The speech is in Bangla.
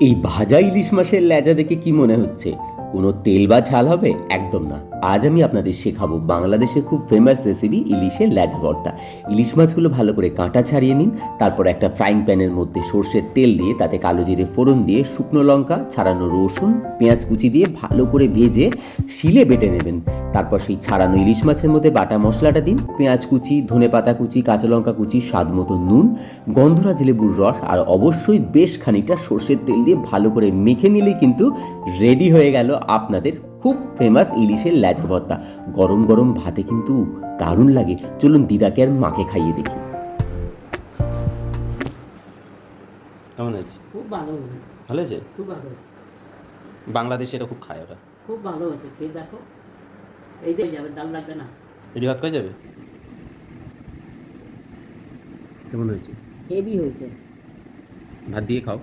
এই ভাজা ইলিশ মাছের লেজা দেখে কি মনে হচ্ছে কোনো তেল বা ঝাল হবে? একদম না। আজ আমি আপনাদের শেখাবো বাংলাদেশের খুব ফেমাস রেসিপি ইলিশের লেজা ভর্তা। ইলিশ মাছগুলো ভালো করে কাঁটা ছাড়িয়ে নিন, তারপর একটা ফ্রাইং প্যানের মধ্যে সর্ষের তেল দিয়ে তাতে কালো জিরে ফোড়ন দিয়ে শুকনো লঙ্কা, ছাড়ানো রসুন, পেঁয়াজ কুচি দিয়ে ভালো করে ভেজে শিলে বেটে নেবেন। তারপর সেই ছাড়ানো ইলিশ মাছের মধ্যে বাটা মশলাটা দিন, পেঁয়াজ কুচি, ধনেপাতা কুচি, কাঁচা লঙ্কা কুচি, স্বাদ মতো নুন, গন্ধরাজ লেবুর রস আর অবশ্যই বেশ খানিকটা সর্ষের তেল দিয়ে ভালো করে মেখে নিলেই কিন্তু রেডি হয়ে গেল আপনাদের খুব ফেমাস ইলিশের লেজা ভর্তা। গরম গরম ভাতে কিন্তু দারুণ লাগে। চলুন দিদাকে আর মাকে খাইয়ে দেখি। কেমন হয়েছে? খুব ভালো হয়েছে। ভালো হয়েছে? খুব ভালো হয়েছে। বাংলাদেশে এটা খুব খায় ওরা। খুব ভালো হয়েছে, খেয়ে দেখো। এই দিয়ে যাবে, ডাল লাগবে না। এটি ভাত খাওয়া যাবে? কেমন হয়েছে? হেভি হয়েছে। ভাত দিয়ে খাও।